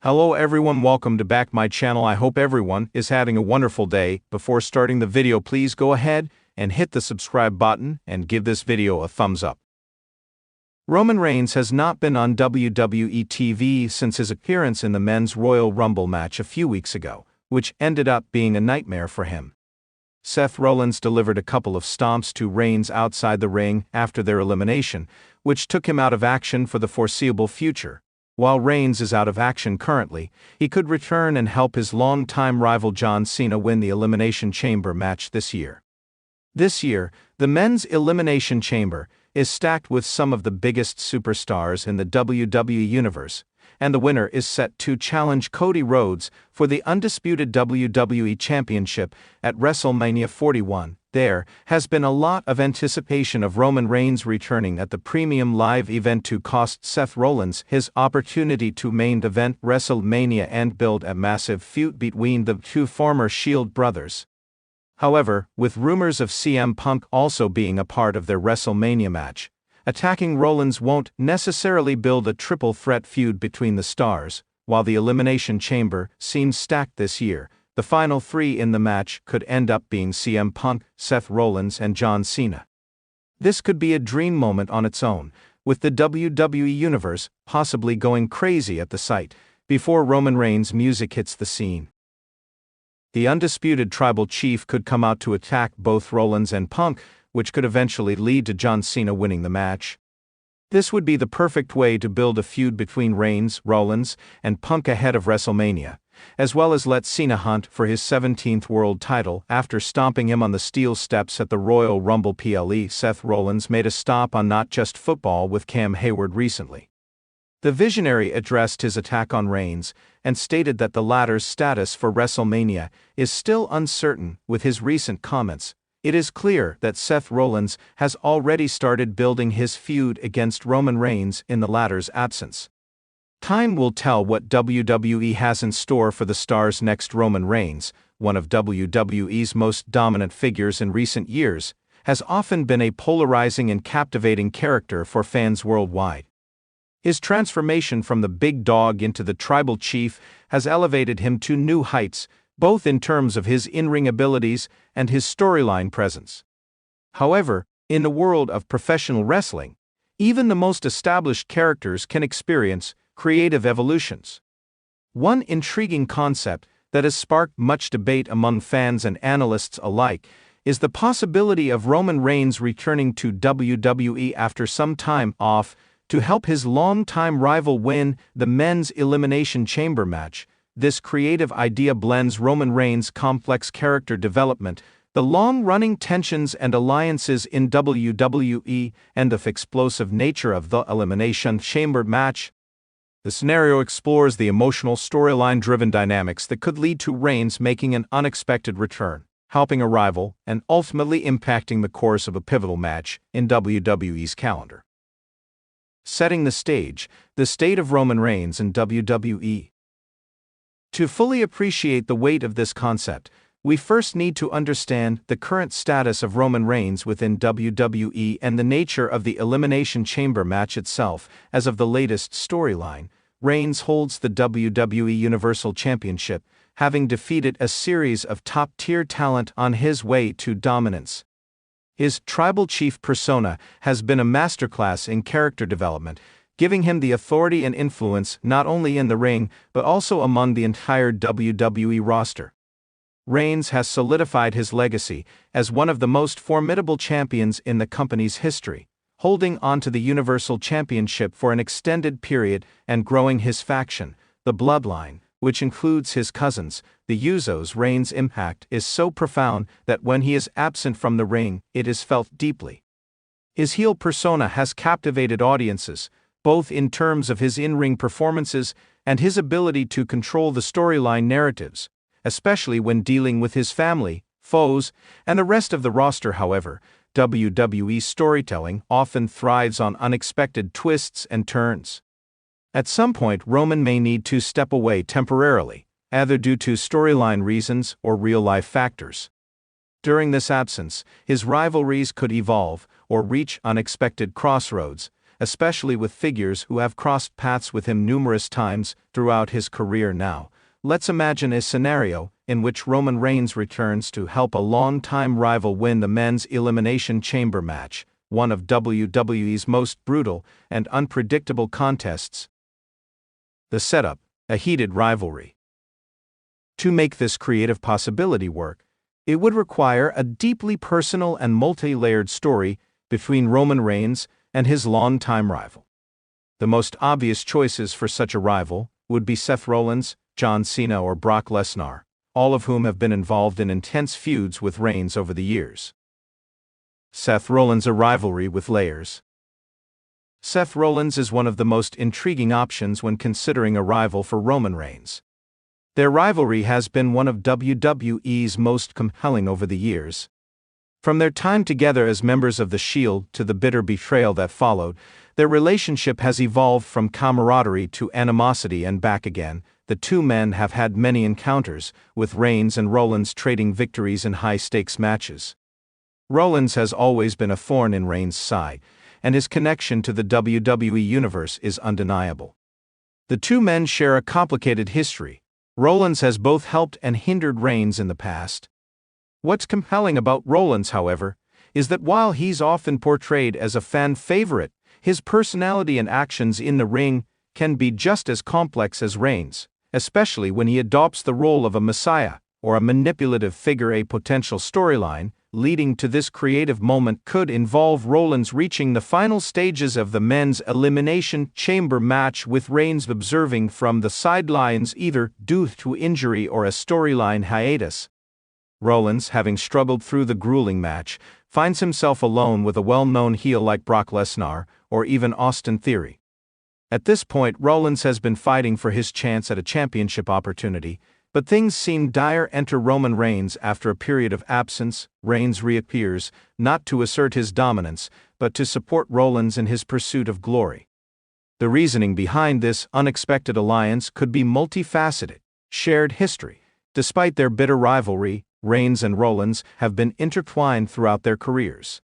Hello everyone, welcome to back my channel. I hope everyone is having a wonderful day. Before starting the video, please go ahead and hit the subscribe button and give this video a thumbs up. Roman Reigns has not been on WWE TV since his appearance in the Men's Royal Rumble match a few weeks ago, which ended up being a nightmare for him. Seth Rollins delivered a couple of stomps to Reigns outside the ring after their elimination, which took him out of action for the foreseeable future. While Reigns is out of action currently, he could return and help his longtime rival John Cena win the Elimination Chamber match this year. This year, the Men's Elimination Chamber is stacked with some of the biggest superstars in the WWE Universe, and the winner is set to challenge Cody Rhodes for the undisputed WWE Championship at WrestleMania 41. There has been a lot of anticipation of Roman Reigns returning at the premium live event to cost Seth Rollins his opportunity to main event WrestleMania and build a massive feud between the two former Shield brothers. However, with rumors of CM Punk also being a part of their WrestleMania match, attacking Rollins won't necessarily build a triple threat feud between the stars. While the Elimination Chamber seems stacked this year, the final three in the match could end up being CM Punk, Seth Rollins, and John Cena. This could be a dream moment on its own, with the WWE Universe possibly going crazy at the sight before Roman Reigns' music hits the scene. The undisputed tribal chief could come out to attack both Rollins and Punk, which could eventually lead to John Cena winning the match. This would be the perfect way to build a feud between Reigns, Rollins, and Punk ahead of WrestleMania, as well as let Cena hunt for his 17th world title after stomping him on the steel steps at the Royal Rumble. Seth Rollins made a stop on Not Just Football with Cam Hayward recently. The visionary addressed his attack on Reigns and stated that the latter's status for WrestleMania is still uncertain. With his recent comments, it is clear that Seth Rollins has already started building his feud against Roman Reigns in the latter's absence. Time will tell what WWE has in store for the star's next. Roman Reigns, one of WWE's most dominant figures in recent years, has often been a polarizing and captivating character for fans worldwide. His transformation from the big dog into the tribal chief has elevated him to new heights, both in terms of his in-ring abilities and his storyline presence. However, in the world of professional wrestling, even the most established characters can experience creative evolutions. One intriguing concept that has sparked much debate among fans and analysts alike is the possibility of Roman Reigns returning to WWE after some time off to help his longtime rival win the Men's Elimination Chamber match. This creative idea blends Roman Reigns' complex character development, the long-running tensions and alliances in WWE, and the explosive nature of the Elimination Chamber match. The scenario explores the emotional storyline-driven dynamics that could lead to Reigns making an unexpected return, helping a rival, and ultimately impacting the course of a pivotal match in WWE's calendar. Setting the stage, the state of Roman Reigns in WWE. To fully appreciate the weight of this concept, we first need to understand the current status of Roman Reigns within WWE and the nature of the Elimination Chamber match itself. As of the latest storyline, Reigns holds the WWE Universal Championship, having defeated a series of top-tier talent on his way to dominance. His tribal chief persona has been a masterclass in character development, giving him the authority and influence not only in the ring but also among the entire WWE roster. Reigns has solidified his legacy as one of the most formidable champions in the company's history, holding onto the Universal Championship for an extended period and growing his faction, the Bloodline, which includes his cousins, the Usos. Reigns' impact is so profound that when he is absent from the ring, it is felt deeply. His heel persona has captivated audiences, both in terms of his in-ring performances and his ability to control the storyline narratives, especially when dealing with his family, foes, and the rest of the roster. However, WWE's storytelling often thrives on unexpected twists and turns. At some point, Roman may need to step away temporarily, either due to storyline reasons or real-life factors. During this absence, his rivalries could evolve or reach unexpected crossroads, especially with figures who have crossed paths with him numerous times throughout his career now. Let's imagine a scenario in which Roman Reigns returns to help a long-time rival win the men's Elimination Chamber match, one of WWE's most brutal and unpredictable contests. The setup: a heated rivalry. To make this creative possibility work, it would require a deeply personal and multi-layered story between Roman Reigns and his longtime rival. The most obvious choices for such a rival would be Seth Rollins, John Cena, or Brock Lesnar, all of whom have been involved in intense feuds with Reigns over the years. Seth Rollins: a rivalry with layers. Seth Rollins is one of the most intriguing options when considering a rival for Roman Reigns. Their rivalry has been one of WWE's most compelling over the years. From their time together as members of The Shield to the bitter betrayal that followed, their relationship has evolved from camaraderie to animosity and back again. The two men have had many encounters, with Reigns and Rollins trading victories in high-stakes matches. Rollins has always been a thorn in Reigns' side, and his connection to the WWE Universe is undeniable. The two men share a complicated history. Rollins has both helped and hindered Reigns in the past. What's compelling about Rollins, however, is that while he's often portrayed as a fan favorite, his personality and actions in the ring can be just as complex as Reigns, especially when he adopts the role of a messiah or a manipulative figure. A potential storyline leading to this creative moment could involve Rollins reaching the final stages of the men's Elimination Chamber match, with Reigns observing from the sidelines, either due to injury or a storyline hiatus. Rollins, having struggled through the grueling match, finds himself alone with a well-known heel like Brock Lesnar or even Austin Theory. At this point, Rollins has been fighting for his chance at a championship opportunity, but things seem dire. Enter Roman Reigns. After a period of absence, Reigns reappears, not to assert his dominance, but to support Rollins in his pursuit of glory. The reasoning behind this unexpected alliance could be multifaceted. Shared history. Despite their bitter rivalry, Reigns and Rollins have been intertwined throughout their careers.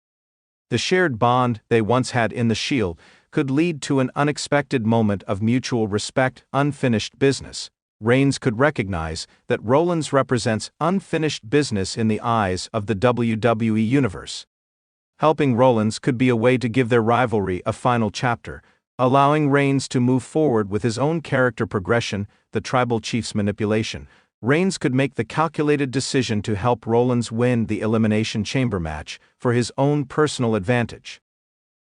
The shared bond they once had in The Shield could lead to an unexpected moment of mutual respect. Unfinished business. Reigns could recognize that Rollins represents unfinished business in the eyes of the WWE Universe. Helping Rollins could be a way to give their rivalry a final chapter, allowing Reigns to move forward with his own character progression. The Tribal Chief's manipulation. Reigns could make the calculated decision to help Rollins win the Elimination Chamber match for his own personal advantage.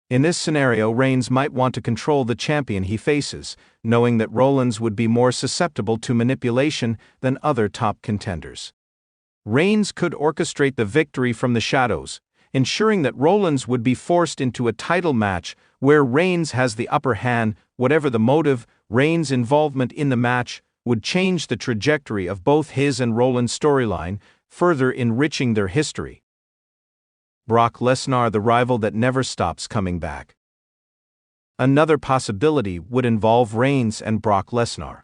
In this scenario, Reigns might want to control the champion he faces, knowing that Rollins would be more susceptible to manipulation than other top contenders. Reigns could orchestrate the victory from the shadows, ensuring that Rollins would be forced into a title match where Reigns has the upper hand. Whatever the motive, Reigns' involvement in the match would change the trajectory of both his and Rollins' storyline, further enriching their history. Brock Lesnar: the rival that never stops coming back. Another possibility would involve Reigns and Brock Lesnar.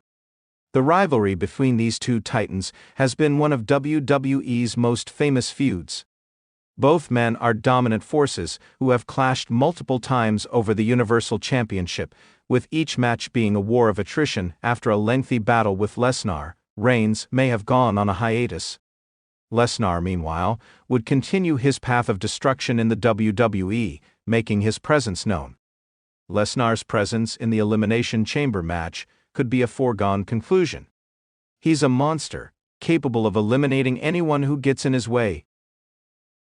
The rivalry between these two titans has been one of WWE's most famous feuds. Both men are dominant forces who have clashed multiple times over the Universal Championship, with each match being a war of attrition. After a lengthy battle with Lesnar, Reigns may have gone on a hiatus. Lesnar, meanwhile, would continue his path of destruction in the WWE, making his presence known. Lesnar's presence in the Elimination Chamber match could be a foregone conclusion. He's a monster, capable of eliminating anyone who gets in his way.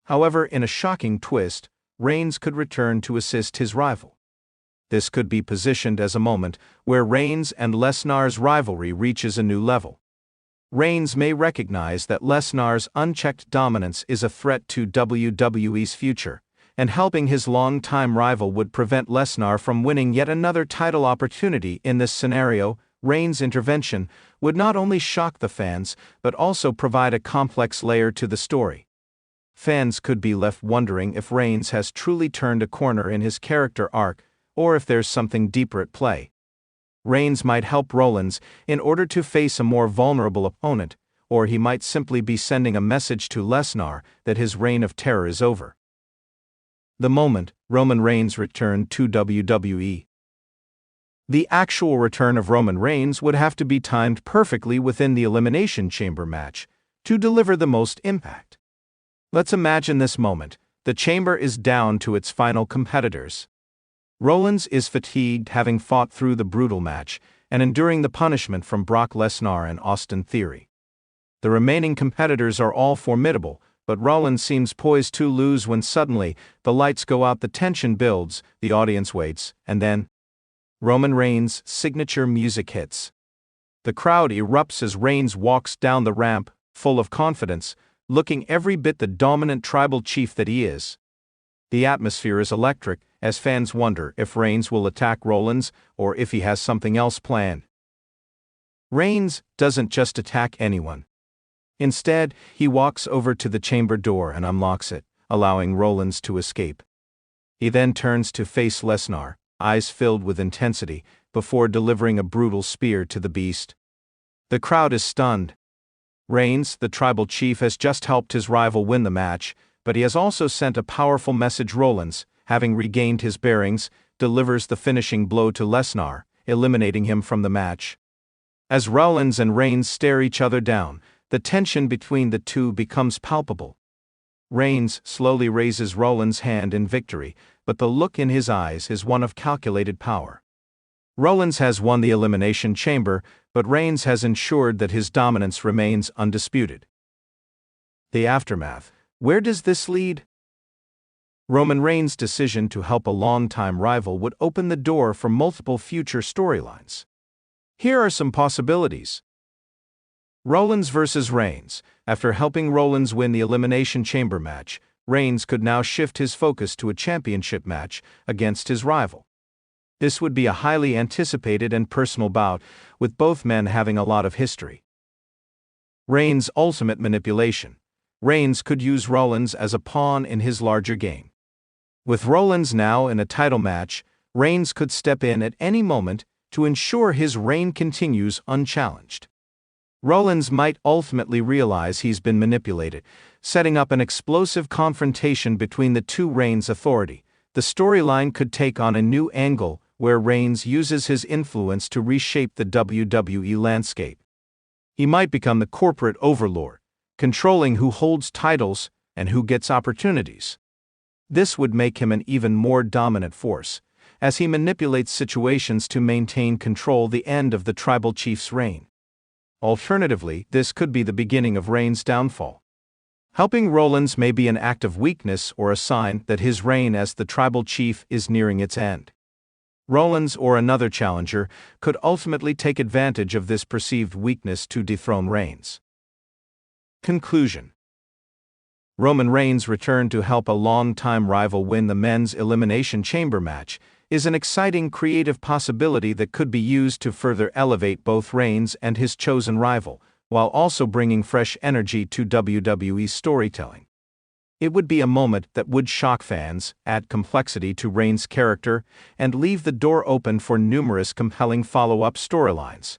However, in a shocking twist, Reigns could return to assist his rival. This could be positioned as a moment where Reigns and Lesnar's rivalry reaches a new level. Reigns may recognize that Lesnar's unchecked dominance is a threat to WWE's future, and helping his longtime rival would prevent Lesnar from winning yet another title opportunity. In this scenario, Reigns' intervention would not only shock the fans, but also provide a complex layer to the story. Fans could be left wondering if Reigns has truly turned a corner in his character arc, or if there's something deeper at play. Reigns might help Rollins in order to face a more vulnerable opponent, or he might simply be sending a message to Lesnar that his reign of terror is over. the moment Roman Reigns returned to WWE. The actual return of Roman Reigns would have to be timed perfectly within the Elimination Chamber match to deliver the most impact. Let's imagine this moment. The chamber is down to its final competitors. Rollins is fatigued, having fought through the brutal match and enduring the punishment from Brock Lesnar and Austin Theory. The remaining competitors are all formidable, but Rollins seems poised to lose when suddenly the lights go out, the tension builds, the audience waits, and then Roman Reigns' signature music hits. The crowd erupts as Reigns walks down the ramp, full of confidence, looking every bit the dominant tribal chief that he is. The atmosphere is electric, as fans wonder if Reigns will attack Rollins or if he has something else planned. Reigns doesn't just attack anyone. Instead, he walks over to the chamber door and unlocks it, allowing Rollins to escape. He then turns to face Lesnar, eyes filled with intensity, before delivering a brutal spear to the beast. The crowd is stunned. Reigns, the tribal chief, has just helped his rival win the match, but he has also sent a powerful message. Rollins, having regained his bearings, delivers the finishing blow to Lesnar, eliminating him from the match. As Rollins and Reigns stare each other down, the tension between the two becomes palpable. Reigns slowly raises Rollins' hand in victory, but the look in his eyes is one of calculated power. Rollins has won the Elimination Chamber, but Reigns has ensured that his dominance remains undisputed. The aftermath. Where does this lead? Roman Reigns' decision to help a longtime rival would open the door for multiple future storylines. Here are some possibilities. Rollins vs. Reigns. After helping Rollins win the Elimination Chamber match, Reigns could now shift his focus to a championship match against his rival. This would be a highly anticipated and personal bout, with both men having a lot of history. Reigns' ultimate manipulation. Reigns could use Rollins as a pawn in his larger game. With Rollins now in a title match, Reigns could step in at any moment to ensure his reign continues unchallenged. Rollins might ultimately realize he's been manipulated, setting up an explosive confrontation between the two. Reigns' authority. The storyline could take on a new angle where Reigns uses his influence to reshape the WWE landscape. He might become the corporate overlord, controlling who holds titles and who gets opportunities. This would make him an even more dominant force, as he manipulates situations to maintain control. The end of the tribal chief's reign. Alternatively, this could be the beginning of Reigns' downfall. Helping Rollins may be an act of weakness or a sign that his reign as the tribal chief is nearing its end. Rollins or another challenger could ultimately take advantage of this perceived weakness to dethrone Reigns. Conclusion. Roman Reigns' return to help a longtime rival win the men's Elimination Chamber match is an exciting creative possibility that could be used to further elevate both Reigns and his chosen rival, while also bringing fresh energy to WWE's storytelling. It would be a moment that would shock fans, add complexity to Reigns' character, and leave the door open for numerous compelling follow-up storylines.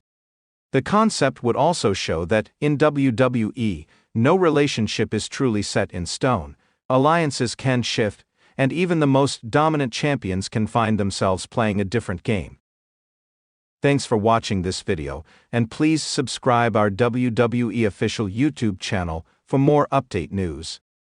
The concept would also show that, in WWE, no relationship is truly set in stone. Alliances can shift, and even the most dominant champions can find themselves playing a different game. Thanks for watching this video, and please subscribe our WWE official YouTube channel for more update news.